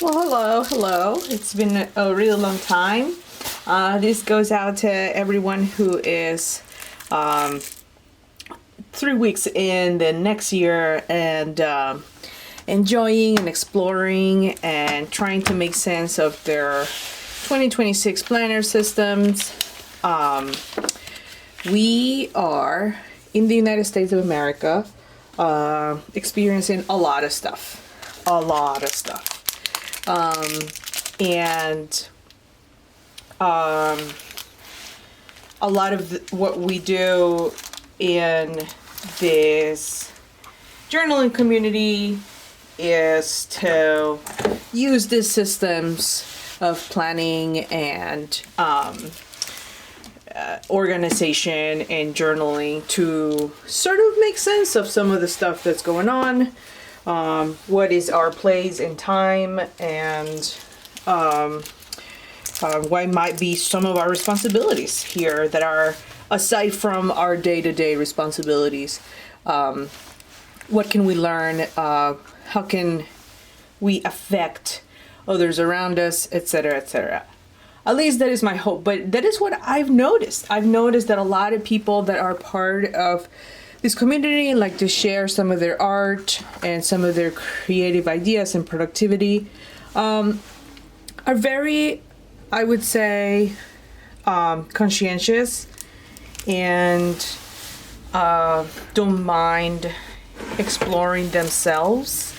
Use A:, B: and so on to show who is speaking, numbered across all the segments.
A: Well, hello. It's been a really long time. This goes out to everyone who is 3 weeks in the next year and enjoying and exploring and trying to make sense of their 2026 planner systems. We are in the United States of America experiencing a lot of stuff. And a lot of what we do in this journaling community is to use these systems of planning and organization and journaling to sort of make sense of some of the stuff that's going on. What is our place in time, and what might be some of our responsibilities here that are aside from our day-to-day responsibilities. What can we learn? How can we affect others around us, etc., etc. At least that is my hope, but that is what I've noticed. I've noticed that a lot of people that are part of this community like to share some of their art and some of their creative ideas and productivity are very, I would say, conscientious and don't mind exploring themselves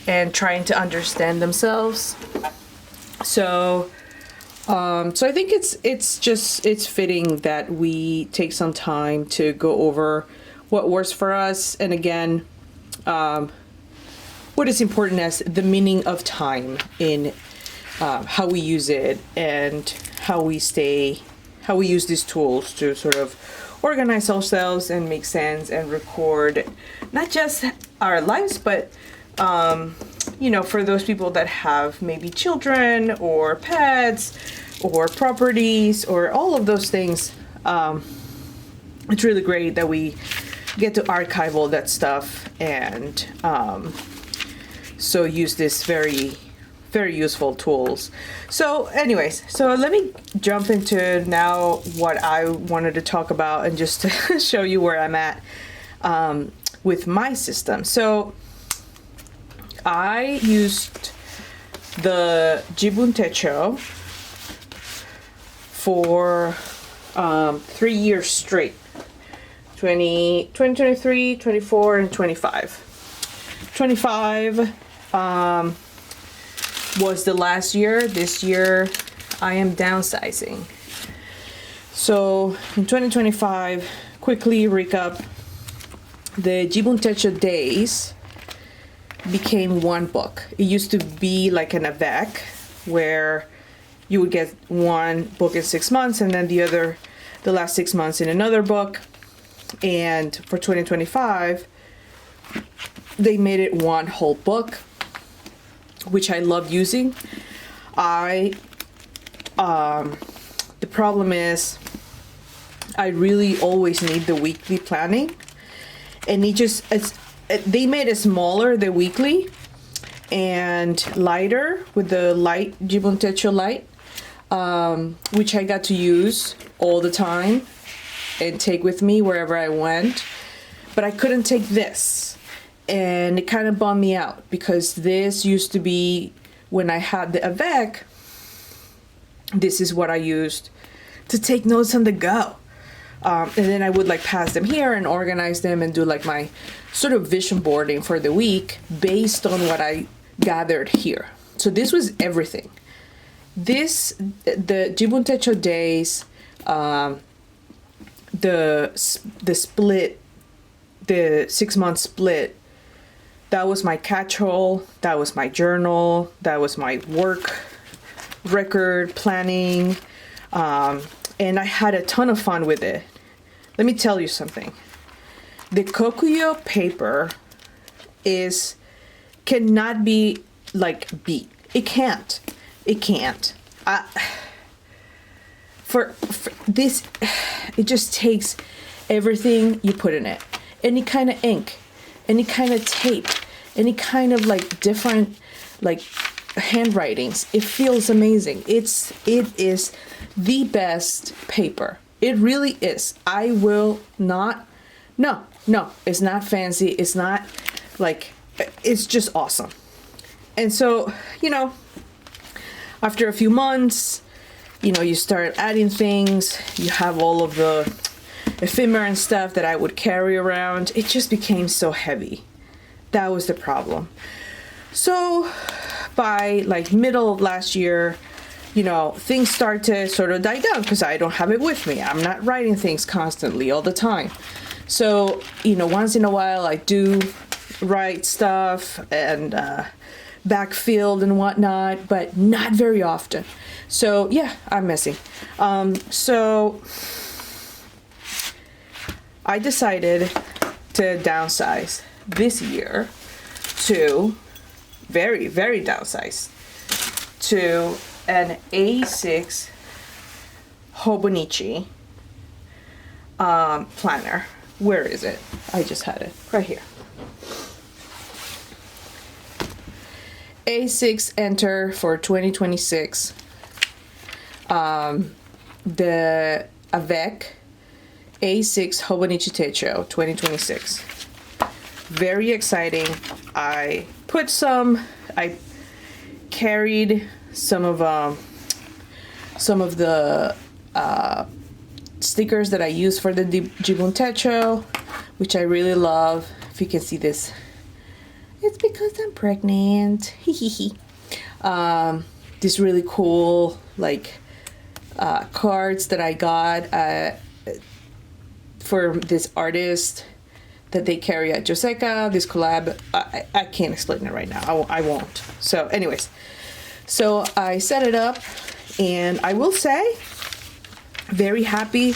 A: and trying to understand themselves. So I think it's fitting that we take some time to go over what works for us, and again, what is important as the meaning of time in how we use it and how we use these tools to sort of organize ourselves and make sense and record not just our lives, but for those people that have maybe children or pets or properties or all of those things. It's really great that we get to archive all that stuff and so use this very, very useful tools. So anyways, so let me jump into now what I wanted to talk about and just to show you where I'm at with my system. So I used the Jibun Techo for 3 years straight. 2023, 24, and 25. 25 was the last year. This year I am downsizing. So in 2025, quickly recap, the Jibun Techo days became one book. It used to be like an avec where you would get one book in 6 months and then the last 6 months in another book. And for 2025, they made it one whole book, which I love using. The problem is I really always need the weekly planning, and they made it smaller, the weekly, and lighter with the light Jibun Techo light, which I got to use all the time and take with me wherever I went. But I couldn't take this, and it kind of bummed me out because this used to be when I had the avec. This is what I used to take notes on the go. And then I would like pass them here and organize them and do like my sort of vision boarding for the week based on what I gathered here. So this was everything. The Jibun Techo days, the split, the 6 month split, that was my catch-all, that was my journal, that was my work record planning, and I had a ton of fun with it. Let me tell you something. The Kokuyo paper cannot be like beat. It can't. For this, it just takes everything you put in it. Any kind of ink, any kind of tape, any kind of like different like handwritings. It feels amazing. It is the best paper. It really is. I will not, no, it's not fancy. It's not like, it's just awesome. And so, after a few months, you start adding things. You have all of the ephemera and stuff that I would carry around. It just became so heavy. That was the problem. So by like middle of last year, things start to sort of die down because I don't have it with me. I'm not writing things constantly all the time. So, once in a while I do write stuff and backfilled and whatnot, but not very often. So yeah, I'm messy. So I decided to downsize this year to very, very downsize to an A6 Hobonichi planner. Where is it? I just had it right here. A6 Enter for 2026. The Avec A6 Hobonichi Techo 2026. Very exciting. I carried some of the stickers that I use for the Jibun Techo, which I really love. If you can see this, it's because I'm pregnant. These really cool cards that I got for this artist that they carry at Joseca, this collab. I can't explain it right now. I won't. So anyways, so I set it up, and I will say, very happy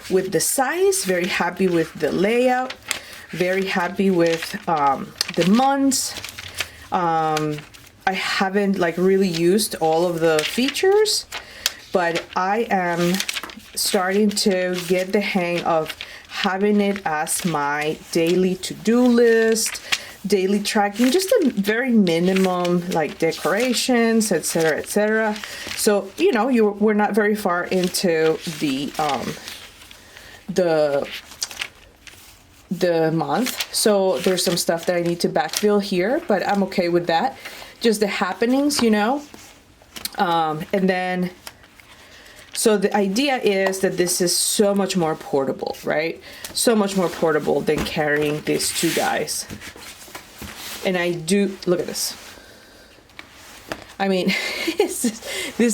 A: with the size, very happy with the layout, very happy with the months. I haven't really used all of the features, but I am starting to get the hang of having it as my daily to-do list, daily tracking, just a very minimum decorations, etc., etc. So we're not very far into the month, so there's some stuff that I need to backfill here, but I'm okay with that. Just the happenings, and then. So the idea is that this is so much more portable, right? So much more portable than carrying these two guys. And I do, look at this. I mean, this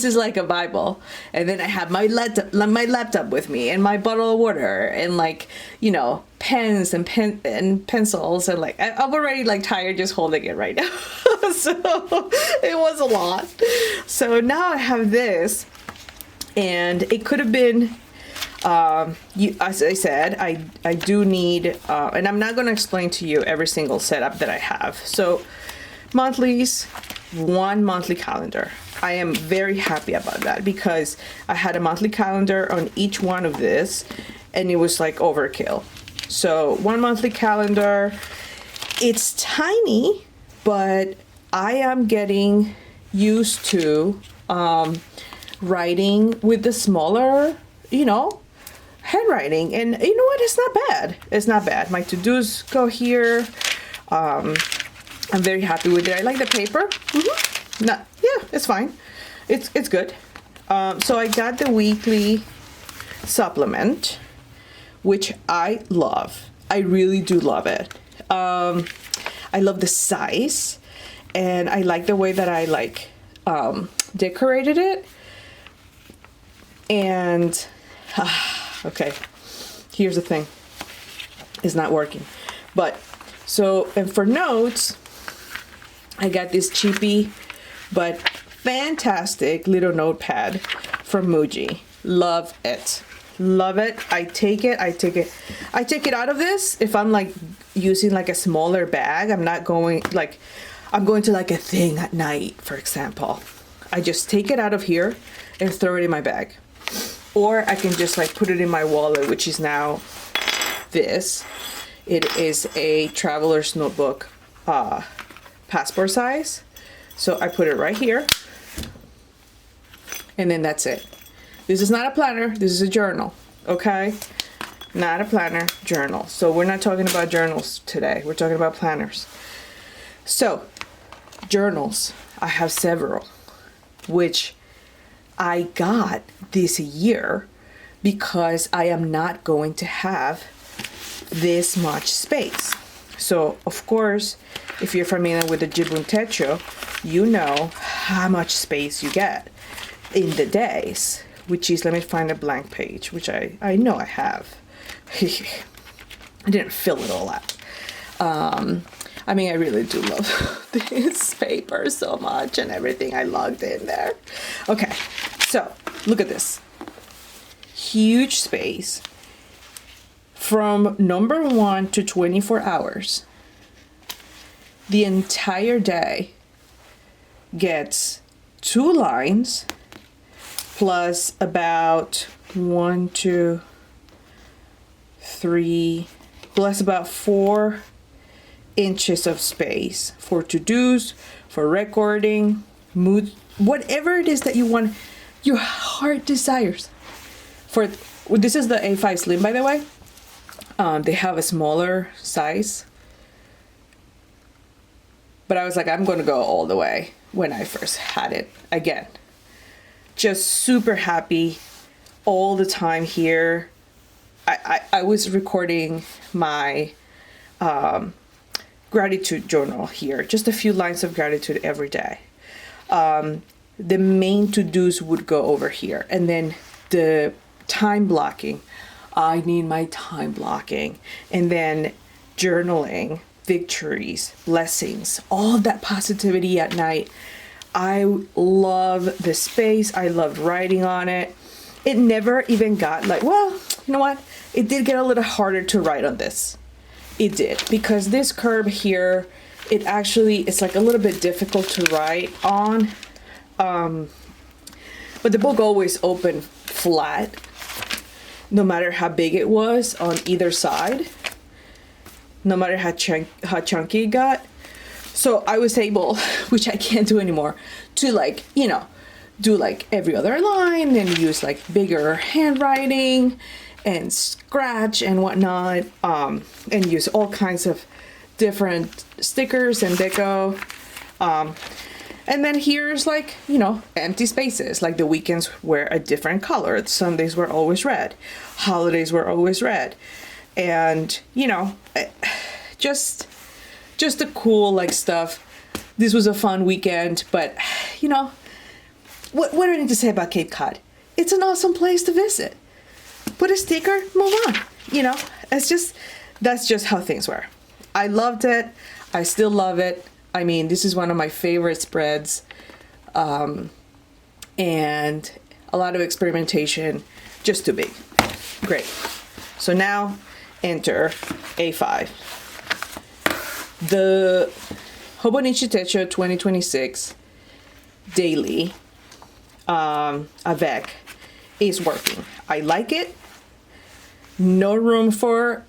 A: is like a Bible. And then I have my laptop with me, and my bottle of water, and pens and pencils, and I'm already tired just holding it right now. So it was a lot. So now I have this. And it could have been, as I said, I do need, and I'm not going to explain to you every single setup that I have. So monthlies, 1 monthly calendar. I am very happy about that because I had a monthly calendar on each one of this, and it was overkill. So 1 monthly calendar, it's tiny, but I am getting used to, writing with the smaller, handwriting, and you know what? It's not bad. It's not bad. My to-dos go here. I'm very happy with it. I like the paper. It's fine. It's good. So I got the weekly supplement, which I love. I really do love it. I love the size, and I like the way that I decorated it. And okay, here's the thing, it's not working. But so, and for notes, I got this cheapy but fantastic little notepad from Muji. Love it. Love it. I take it out of this if I'm using a smaller bag. I'm not going I'm going to a thing at night, for example. I just take it out of here and throw it in my bag. Or I can just put it in my wallet, which is now this. It is a traveler's notebook, passport size. So I put it right here. And then that's it. This is not a planner. This is a journal. Okay? Not a planner, journal. So we're not talking about journals today. We're talking about planners. So, journals. I have several, which I got this year because I am not going to have this much space. So, of course, if you're familiar with the Jibun Techo, you know how much space you get in the days, which is, let me find a blank page, which I know I have. I didn't fill it all out. I mean, I really do love this paper so much and everything I logged in there. Okay, so look at this. Huge space from number 1 to 24 hours. The entire day gets 2 lines plus about 1, 2, 3, plus about 4 inches of space for to-dos, for recording, mood, whatever it is that you want, your heart desires. For this is the A5 Slim, by the way. They have a smaller size, but I was like, I'm gonna go all the way when I first had it. Again, just super happy all the time here. I was recording my gratitude journal here, just a few lines of gratitude every day. The main to-dos would go over here, and then the time blocking. I need my time blocking, and then journaling, victories, blessings, all that positivity at night. I love the space. I loved writing on it. It never even got like, well, you know what? It did get a little harder to write on this. It did, because this curve here, it actually, it's like a little bit difficult to write on. But the book always opened flat, no matter how big it was on either side, no matter how chunky it got. So I was able, which I can't do anymore, to like, you know, do like every other line and use like bigger handwriting and scratch and whatnot, and use all kinds of different stickers and deco. And then here's like, you know, empty spaces. Like the weekends were a different color. Sundays were always red. Holidays were always red. And, you know, just the cool like stuff. This was a fun weekend, but you know, what do I need to say about Cape Cod? It's an awesome place to visit. Put a sticker, move on. You know, that's just how things were. I loved it. I still love it. I mean, this is one of my favorite spreads. And a lot of experimentation, just too big. Great. So now enter A5. The Jibun Techo 2026 daily avec is working. I like it. No room for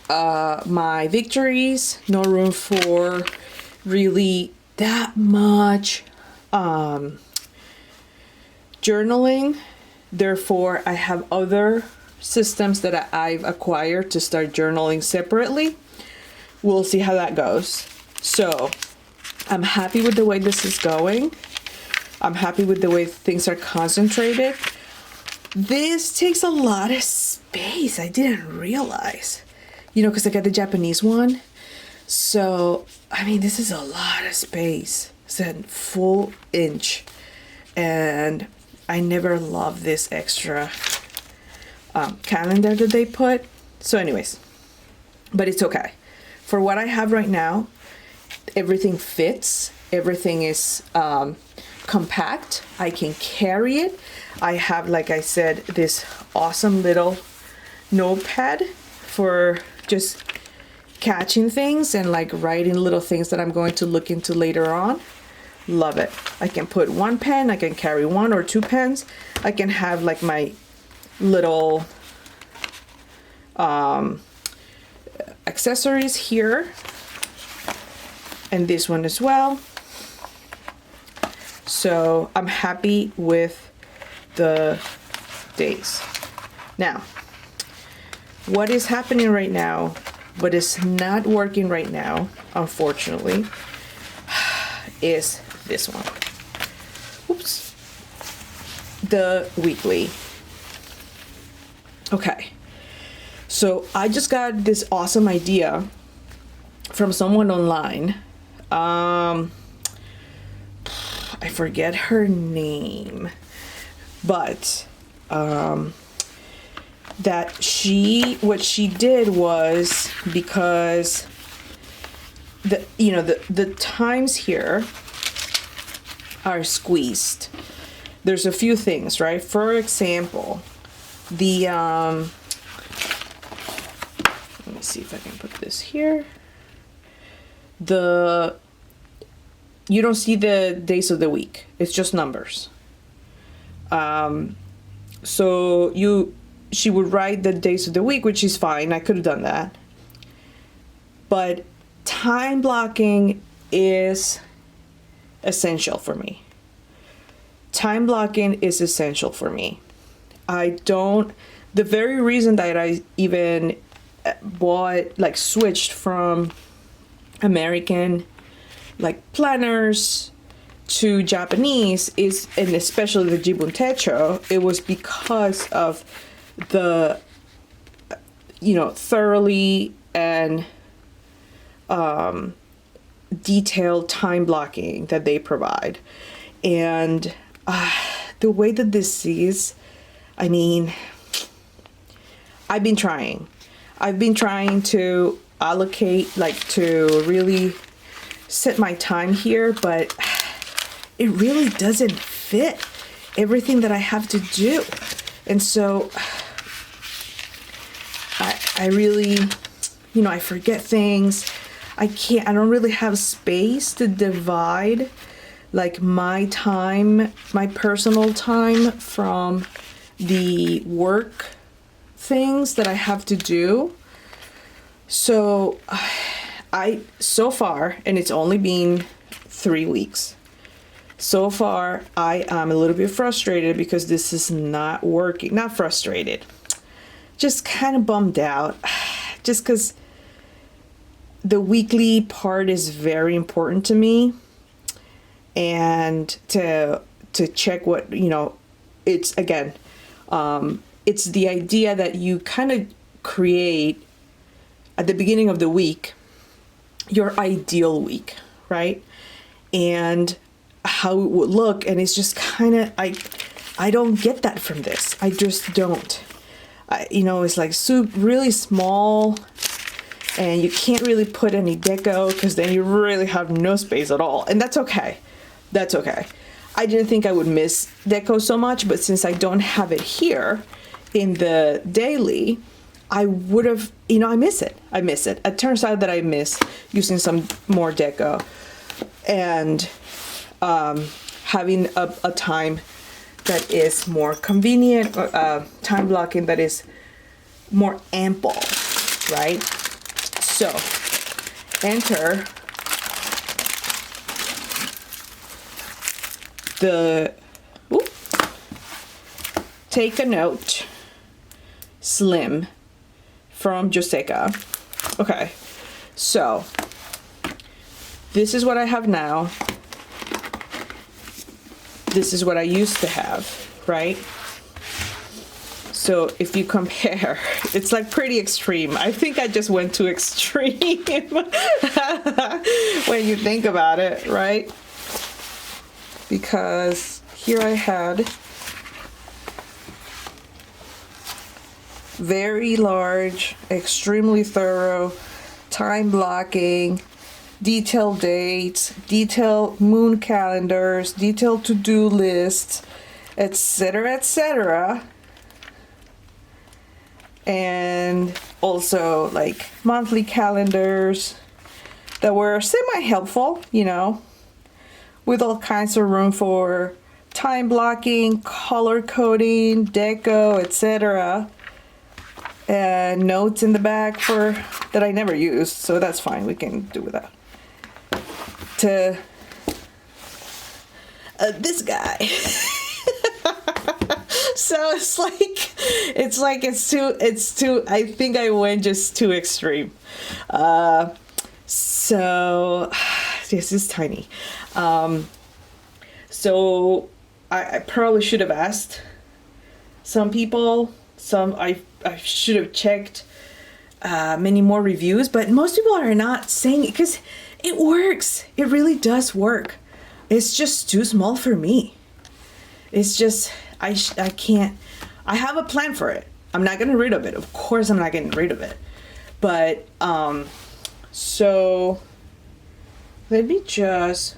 A: my victories. No room for really that much journaling. Therefore, I have other systems that I've acquired to start journaling separately. We'll see how that goes. So I'm happy with the way this is going. I'm happy with the way things are concentrated. This takes a lot of space. I didn't realize, you know, because I got the Japanese one. So, I mean, this is a lot of space. It's a full inch. And I never loved this extra calendar that they put. So anyways, but it's okay. For what I have right now, everything fits. Everything is compact. I can carry it. I have, like I said, this awesome little notepad for just catching things and like writing little things that I'm going to look into later on. Love it. I can put one pen. I can carry 1 or 2 pens. I can have like my little accessories here and this one as well. So I'm happy with the days. Now, what is happening right now, what is not working right now, unfortunately, is this one. Oops. The weekly. Okay. So I just got this awesome idea from someone online. I forget her name, but that what she did was, because the times here are squeezed. There's a few things, right? For example, the let me see if I can put this here. You don't see the days of the week. It's just numbers. So she would write the days of the week, which is fine. I could have done that. But time blocking is essential for me. Time blocking is essential for me. The very reason that I even switched from American planners to Japanese and especially the Jibun Techo, it was because of the thoroughly and detailed time blocking that they provide. And the way that this is, I mean, I've been trying to allocate, to really set my time here, but it really doesn't fit everything that I have to do. And so I really, I forget things. I don't really have space to divide my time, my personal time from the work things that I have to do. So so far, and it's only been 3 weeks, so far I am a little bit frustrated because this is not working. Not frustrated, just kind of bummed out, just because the weekly part is very important to me, and to check what, it's again, it's the idea that you kind of create at the beginning of the week your ideal week, right? And how it would look, and it's just kind of, I don't get that from this. I just don't. It's really small, and you can't really put any deco because then you really have no space at all, and that's okay. That's okay. I didn't think I would miss deco so much, but since I don't have it here in the daily, I would have, I miss it. It turns out that I miss using some more deco and having a time that is more convenient, time blocking that is more ample, right? So enter take a note, slim, from Joseka. Okay, so this is what I have now. This is what I used to have, right? So if you compare, it's pretty extreme. I think I just went too extreme when you think about it, right? Because here I had very large, extremely thorough time blocking, detailed dates, detailed moon calendars, detailed to-do lists, etc., etc. And also monthly calendars that were semi-helpful, with all kinds of room for time blocking, color coding, deco, etc. And notes in the back that I never used, so that's fine. We can do with that. to this guy. So it's too, I think I went just too extreme. So this is tiny. So I probably should have asked some people, I should have checked many more reviews, but most people are not saying it because it works. It really does work. It's just too small for me. It's just, I can't, I have a plan for it. I'm not getting rid of it. Of course I'm not getting rid of it. But, so let me just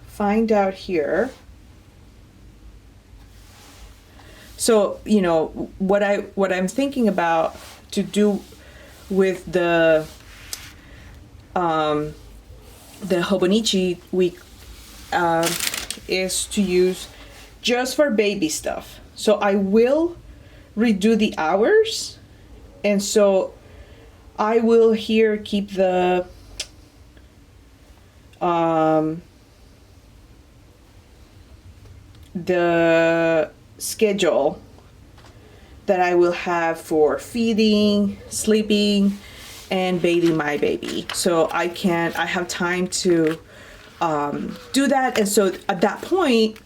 A: find out here. So, you know, what I'm thinking about to do with the Hobonichi week is to use just for baby stuff. So I will redo the hours, and so I will here keep the schedule that I will have for feeding, sleeping, and bathing my baby. So I have time to do that, and so at that point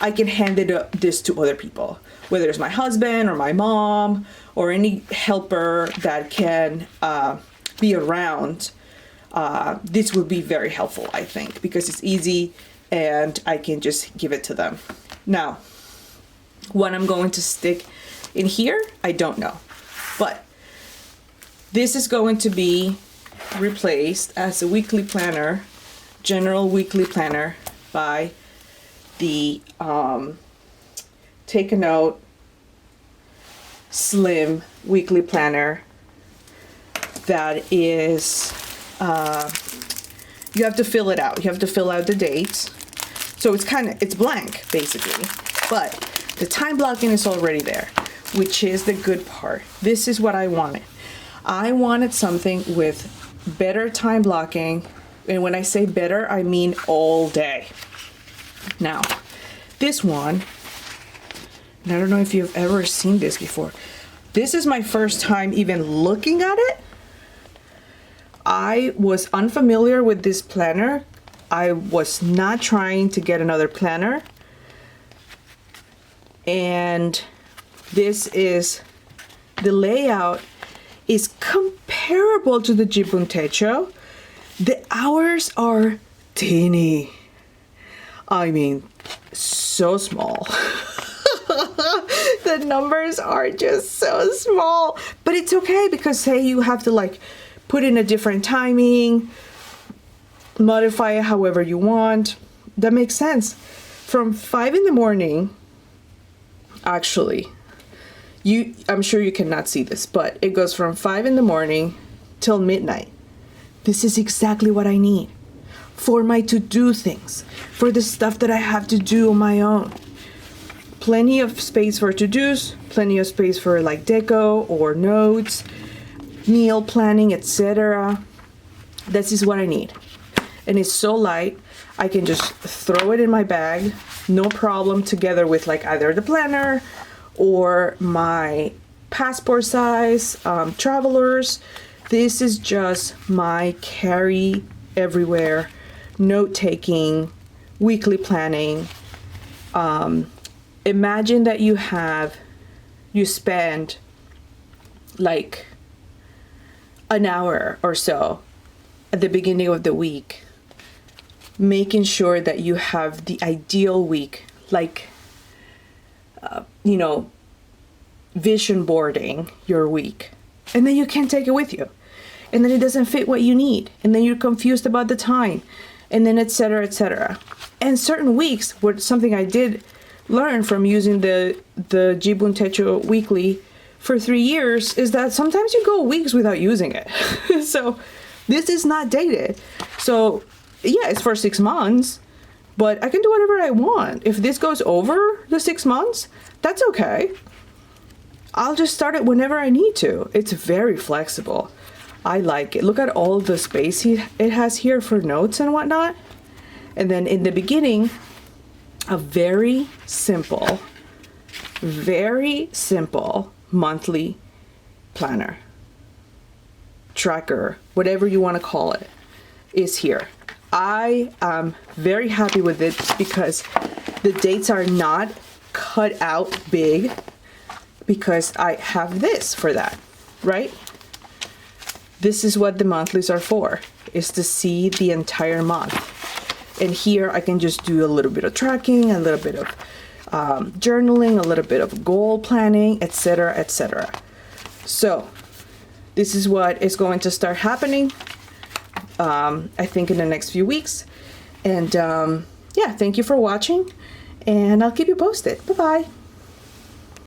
A: I can hand this to other people, whether it's my husband or my mom or any helper that can be around. This will be very helpful, I think, because it's easy and I can just give it to them. Now, what I'm going to stick in here, I don't know, but this is going to be replaced as a weekly planner, general weekly planner, by the Take a Note Slim weekly planner that is, you have to fill it out. You have to fill out the dates. So it's blank basically, but the time blocking is already there, which is the good part. This is what I wanted. I wanted something with better time blocking. And when I say better, I mean all day. Now, this one, and I don't know if you've ever seen this before. This is my first time even looking at it. I was unfamiliar with this planner. I was not trying to get another planner. And this is, the layout is comparable to the Jibun Techo. The hours are teeny. I mean, so small. The numbers are just so small, but it's okay because say you have to like put in a different timing, modify it however you want. That makes sense. From 5 in the morning, actually, I'm sure you cannot see this, but it goes from 5 in the morning till midnight. This is exactly what I need for my to-do things, for the stuff that I have to do on my own. Plenty of space for to-dos, plenty of space for like deco or notes, meal planning, etc. This is what I need. And it's so light, I can just throw it in my bag, no problem, together with like either the planner or my passport size travelers. This is just my carry everywhere, note-taking, weekly planning. Imagine that you spend like an hour or so at the beginning of the week making sure that you have the ideal week, like, vision boarding your week. And then you can't take it with you. And then it doesn't fit what you need. And then you're confused about the time. And then et cetera, et cetera. And certain weeks, what something I did learn from using the Jibun Techo weekly for 3 years is that sometimes you go weeks without using it. So this is not dated. So yeah, it's for 6 months, but I can do whatever I want. If this goes over the 6 months, that's okay. I'll just start it whenever I need to. It's very flexible. I like it. Look at all the space it has here for notes and whatnot. And then in the beginning, a very simple monthly planner, tracker, whatever you want to call it, is here. I am very happy with it because the dates are not cut out big, because I have this for that, right? This is what the monthlies are for, is to see the entire month. And here I can just do a little bit of tracking, a little bit of journaling, a little bit of goal planning, etc., etc. So this is what is going to start happening, I think in the next few weeks. And yeah, thank you for watching, and I'll keep you posted. Bye-bye.